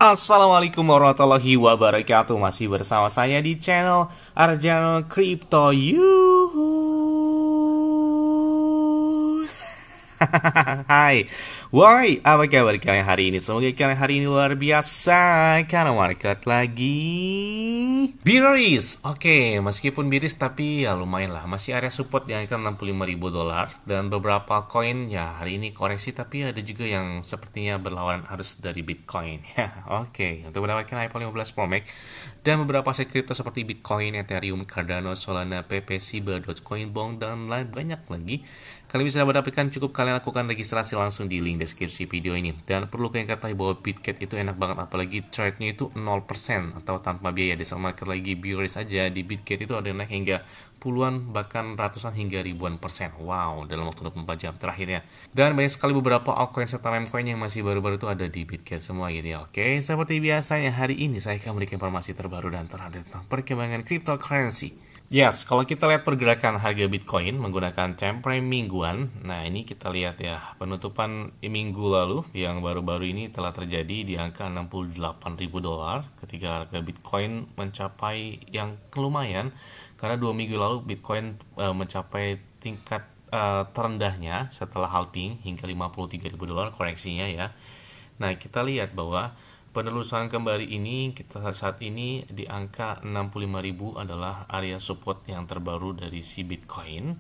Assalamualaikum warahmatullahi wabarakatuh. Masih bersama saya di channel Arjano Crypto. Hai, woi, apa kabar kalian hari ini? Semoga kalian hari ini luar biasa karena market lagi bearish. Oke, meskipun bearish tapi ya lumayan lah. Masih area support di angka $65.000 dan beberapa koin ya hari ini koreksi, tapi ada juga yang sepertinya berlawanan arus dari Bitcoin. Oke, untuk mendapatkan iPhone 15 Pro Max dan beberapa aset kripto seperti Bitcoin, Ethereum, Cardano, Solana, PP, Shiba, Dogecoin, Bong, dan lain banyak lagi, kalian bisa mendapatkan. Cukup kalian lakukan registrasi langsung di link deskripsi video ini. Dan perlu kalian ketahui bahwa Bitget itu enak banget, apalagi trade-nya itu 0% atau tanpa biaya. Di saat market lagi bearish aja, di Bitget itu ada yang naik hingga puluhan, bahkan ratusan hingga ribuan persen. Wow, dalam waktu 24 jam terakhirnya. Dan banyak sekali beberapa altcoin serta meme-coin yang masih baru-baru itu ada di Bitget semua gitu ya. Oke, seperti biasanya hari ini saya akan memberikan informasi terbaru dan terupdate tentang perkembangan cryptocurrency. Yes, kalau kita lihat pergerakan harga Bitcoin menggunakan time frame mingguan, nah ini kita lihat ya, penutupan minggu lalu yang baru-baru ini telah terjadi di angka $68.000 ketika harga Bitcoin mencapai yang lumayan, karena 2 minggu lalu Bitcoin mencapai tingkat terendahnya setelah halving hingga $53.000 koreksinya ya. Nah, kita lihat bahwa penelusuran kembali ini kita saat ini di angka 65.000 adalah area support yang terbaru dari si Bitcoin.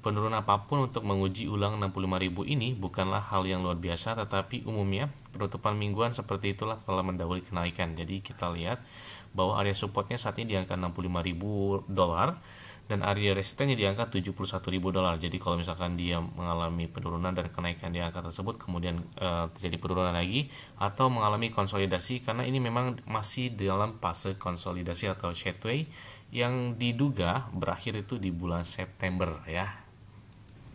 Penurunan apapun untuk menguji ulang 65.000 ini bukanlah hal yang luar biasa, tetapi umumnya penutupan mingguan seperti itulah telah mendahului kenaikan. Jadi kita lihat bahwa area supportnya saat ini di angka $65.000 dan area resistennya di angka $71.000. Jadi kalau misalkan dia mengalami penurunan dan kenaikan di angka tersebut, kemudian terjadi penurunan lagi atau mengalami konsolidasi, karena ini memang masih dalam fase konsolidasi atau sideways yang diduga berakhir itu di bulan September ya.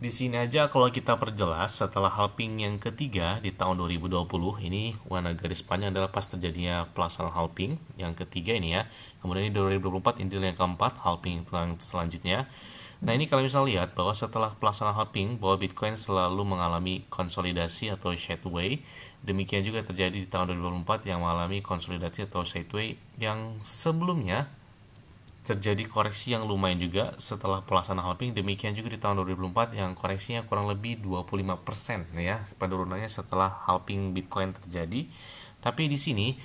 Di sini aja kalau kita perjelas, setelah halving yang ketiga di tahun 2020, ini warna garis panjang adalah pas terjadinya pelaksanaan halving yang ketiga ini ya. Kemudian ini 2024 intil yang keempat, halving selanjutnya. Nah, ini kalau misalnya lihat bahwa setelah pelaksanaan halving bahwa Bitcoin selalu mengalami konsolidasi atau sideways. Demikian juga terjadi di tahun 2024 yang mengalami konsolidasi atau sideways yang sebelumnya terjadi koreksi yang lumayan juga setelah pelaksanaan halving. Demikian juga di tahun 2024 yang koreksinya kurang lebih 25% ya penurunannya setelah halving Bitcoin terjadi. Tapi di sini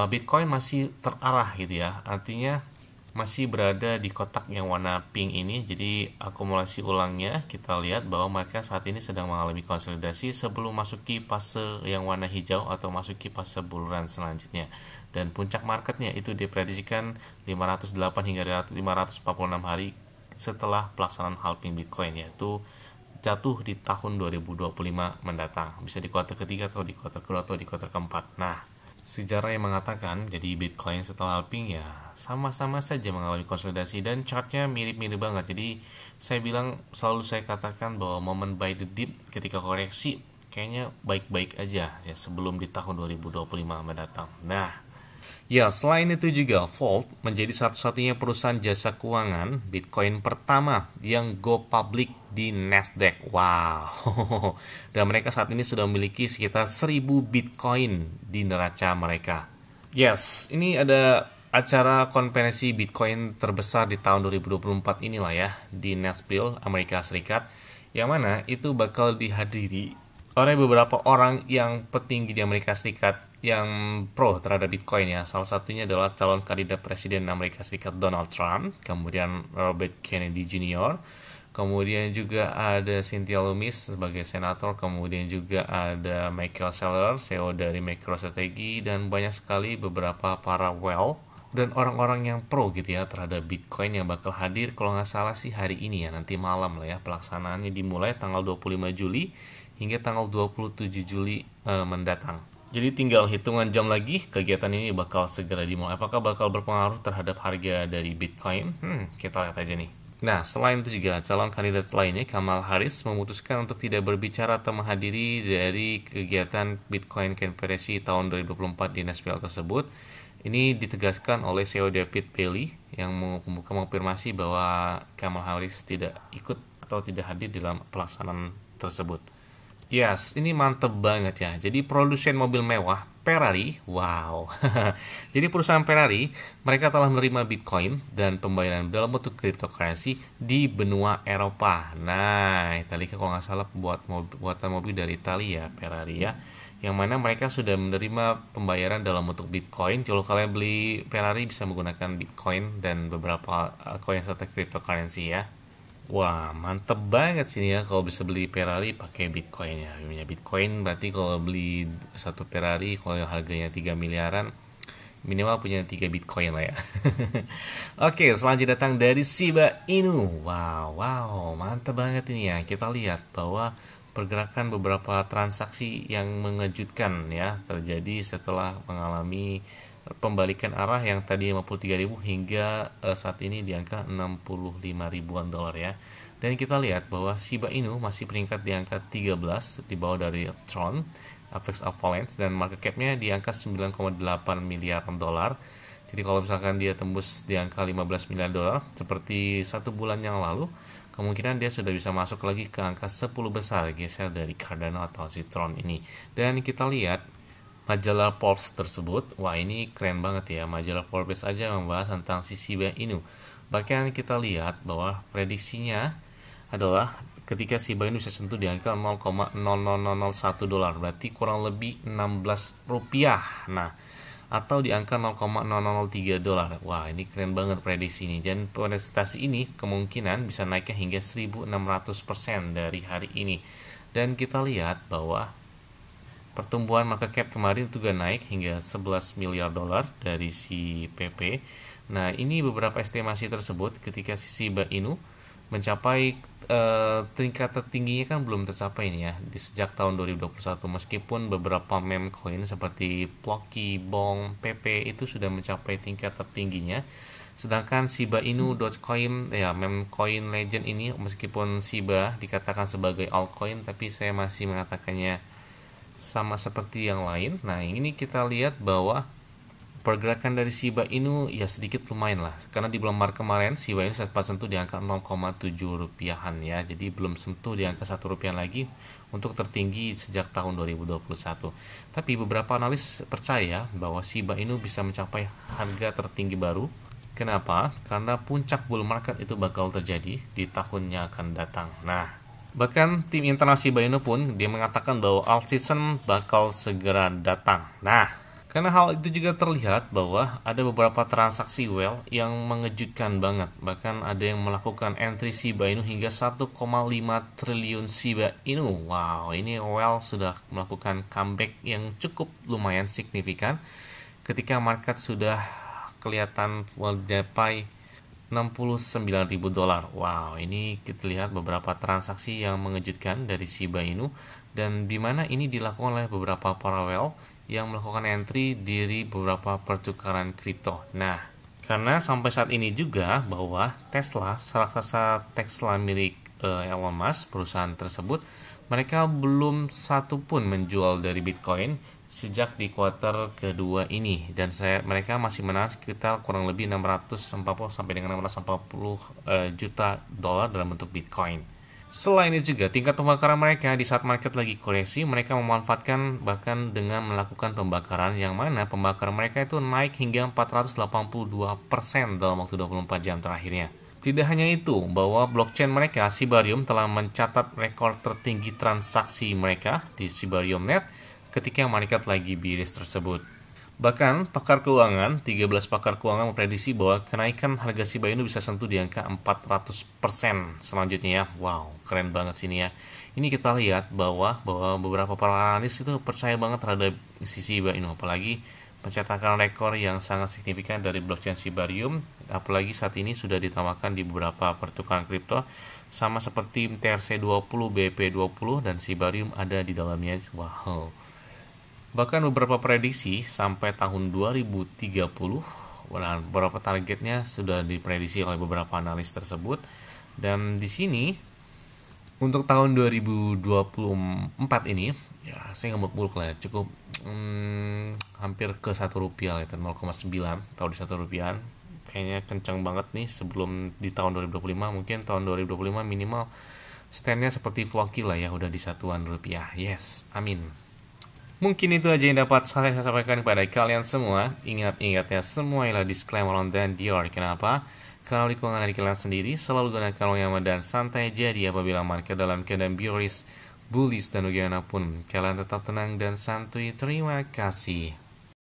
Bitcoin masih terarah gitu ya, artinya masih berada di kotak yang warna pink ini. Jadi akumulasi ulangnya kita lihat bahwa mereka saat ini sedang mengalami konsolidasi sebelum masuki fase yang warna hijau atau masuki fase buluran selanjutnya. Dan puncak marketnya itu diprediksikan 508 hingga 546 hari setelah pelaksanaan halving Bitcoin, yaitu jatuh di tahun 2025 mendatang, bisa di kuartal ketiga atau di kuartal kedua atau di kuartal keempat. Nah, sejarah yang mengatakan jadi Bitcoin setelah halving ya sama-sama saja mengalami konsolidasi dan chartnya mirip-mirip banget. Jadi saya bilang, selalu saya katakan bahwa momen buy the dip ketika koreksi kayaknya baik-baik aja ya sebelum di tahun 2025 mendatang. Nah ya, selain itu juga Volt menjadi satu-satunya perusahaan jasa keuangan Bitcoin pertama yang go public di Nasdaq. Wow. Dan mereka saat ini sudah memiliki sekitar 1000 Bitcoin di neraca mereka. Yes, ini ada acara konferensi Bitcoin terbesar di tahun 2024 inilah ya, di Nashville, Amerika Serikat, yang mana itu bakal dihadiri oleh beberapa orang yang petinggi di Amerika Serikat yang pro terhadap Bitcoin ya. Salah satunya adalah calon kandidat presiden Amerika Serikat Donald Trump, kemudian Robert Kennedy Jr., kemudian juga ada Cynthia Lummis sebagai senator, kemudian juga ada Michael Saylor, CEO dari MicroStrategy, dan banyak sekali beberapa para whale dan orang-orang yang pro gitu ya terhadap Bitcoin yang bakal hadir. Kalau nggak salah sih hari ini ya, nanti malam lah ya, pelaksanaannya dimulai tanggal 25 Juli hingga tanggal 27 Juli mendatang. Jadi tinggal hitungan jam lagi kegiatan ini bakal segera dimulai. Apakah bakal berpengaruh terhadap harga dari Bitcoin? Kita lihat aja nih. Nah, selain itu juga calon kandidat lainnya, Kamala Harris, memutuskan untuk tidak berbicara atau menghadiri dari kegiatan Bitcoin Conference tahun 2024 di Nashville tersebut. Ini ditegaskan oleh CEO David Bailey yang mengonfirmasi bahwa Kamala Harris tidak ikut atau tidak hadir dalam pelaksanaan tersebut. Yes, ini mantep banget ya. Jadi produsen mobil mewah Ferrari. Wow. Jadi perusahaan Ferrari, mereka telah menerima Bitcoin dan pembayaran dalam bentuk cryptocurrency di benua Eropa. Nah, Italia kalau nggak salah buatan mobil dari Italia, Ferrari ya. Yang mana mereka sudah menerima pembayaran dalam bentuk Bitcoin. Kalau kalian beli Ferrari bisa menggunakan Bitcoin dan beberapa koin serta cryptocurrency ya. Wah, mantep banget sini ya kalau bisa beli Ferrari pakai Bitcoin ya. Punya Bitcoin berarti kalau beli satu Ferrari kalau harganya 3 miliaran minimal punya 3 Bitcoin lah ya. Oke, selanjutnya datang dari Shiba Inu. Wow, mantep banget ini ya. Kita lihat bahwa pergerakan beberapa transaksi yang mengejutkan ya terjadi setelah mengalami pembalikan arah yang tadi 53.000 hingga saat ini di angka 65 ribuan dolar ya. Dan kita lihat bahwa Shiba Inu masih peringkat di angka 13 di bawah dari Tron, Apex Avalanche, dan market cap-nya di angka 9,8 miliar dolar. Jadi kalau misalkan dia tembus di angka 15 miliar dolar seperti 1 bulan yang lalu, kemungkinan dia sudah bisa masuk lagi ke angka 10 besar geser dari Cardano atau si Tron ini. Dan kita lihat majalah Forbes tersebut, wah ini keren banget ya, majalah Forbes aja membahas tentang si Shiba Inu. Bahkan kita lihat bahwa prediksinya adalah ketika Shiba Inu bisa sentuh di angka 0,00001 dolar, berarti kurang lebih 16 rupiah. Nah, atau di angka 0,003 dolar. Wah, ini keren banget prediksi ini. Dan presentasi ini kemungkinan bisa naiknya hingga 1.600% dari hari ini. Dan kita lihat bahwa pertumbuhan market cap kemarin juga naik hingga 11 miliar dolar dari si PP. Nah, ini beberapa estimasi tersebut ketika si Shiba Inu mencapai tingkat tertingginya kan belum tercapai ini ya di sejak tahun 2021, meskipun beberapa meme coin seperti Plocky, Bong, PP itu sudah mencapai tingkat tertingginya. Sedangkan Shiba Inu Dogecoin ya, meme coin legend ini meskipun Shiba dikatakan sebagai altcoin, tapi saya masih mengatakannya sama seperti yang lain. Nah, ini kita lihat bahwa pergerakan dari Shiba Inu ya sedikit lumayan lah, karena di bulan Maret kemarin Shiba Inu sempat sentuh di angka 0,7 rupiahan ya, jadi belum sentuh di angka 1 rupiah lagi untuk tertinggi sejak tahun 2021. Tapi beberapa analis percaya bahwa Shiba Inu bisa mencapai harga tertinggi baru. Kenapa? Karena puncak bull market itu bakal terjadi di tahunnya akan datang. Nah, bahkan tim internal Shiba Inu pun dia mengatakan bahwa alt season bakal segera datang. Nah, karena hal itu juga terlihat bahwa ada beberapa transaksi whale yang mengejutkan banget. Bahkan ada yang melakukan entry Shiba Inu hingga 1,5 triliun Shiba Inu. Wow, ini whale sudah melakukan comeback yang cukup lumayan signifikan ketika market sudah kelihatan mencapai 69.000 dolar. Wow, ini kita lihat beberapa transaksi yang mengejutkan dari Shiba Inu, dan di mana ini dilakukan oleh beberapa para whale yang melakukan entry dari beberapa pertukaran kripto. Nah, karena sampai saat ini juga bahwa Tesla, salah satu Tesla milik Elon Musk, perusahaan tersebut, mereka belum satu pun menjual dari Bitcoin sejak di kuartal kedua ini, dan mereka masih menahan sekitar kurang lebih 640 sampai dengan 640 juta dolar dalam bentuk Bitcoin. Selain itu juga tingkat pembakaran mereka di saat market lagi koreksi, mereka memanfaatkan bahkan dengan melakukan pembakaran yang mana pembakaran mereka itu naik hingga 482% dalam waktu 24 jam terakhirnya. Tidak hanya itu, bahwa blockchain mereka Shibarium telah mencatat rekor tertinggi transaksi mereka di Shibarium.net ketika market lagi bearish tersebut. Bahkan pakar keuangan, 13 pakar keuangan memprediksi bahwa kenaikan harga Shiba Inu bisa sentuh di angka 400% selanjutnya ya. Wow, keren banget sini ya. Ini kita lihat bahwa beberapa para analis itu percaya banget terhadap si Shiba Inu, apalagi pencetakan rekor yang sangat signifikan dari blockchain Shibarium, apalagi saat ini sudah ditambahkan di beberapa pertukaran kripto sama seperti TRC20, BP20 dan Shibarium ada di dalamnya. Wow. Bahkan beberapa prediksi sampai tahun 2030, beberapa targetnya sudah diprediksi oleh beberapa analis tersebut. Dan di sini untuk tahun 2024 ini, ya saya nggak muluk lah, cukup hampir ke 1 rupiah lah, 0,9 tahu di 1 rupiah. Kayaknya kencang banget nih sebelum di tahun 2025, mungkin tahun 2025 minimal standnya seperti Floki lah ya, udah di 1 rupiah. Yes, amin. Mungkin itu aja yang dapat saya sampaikan kepada kalian semua. Ingat-ingatnya semua ialah disclaimer on dan Dior. Kenapa? Karena lingkungan dari kalian sendiri selalu gunakan yang nyaman dan santai. Jadi apabila mereka dalam keadaan bioris, bullies dan bagaimanapun, kalian tetap tenang dan santuy. Terima kasih.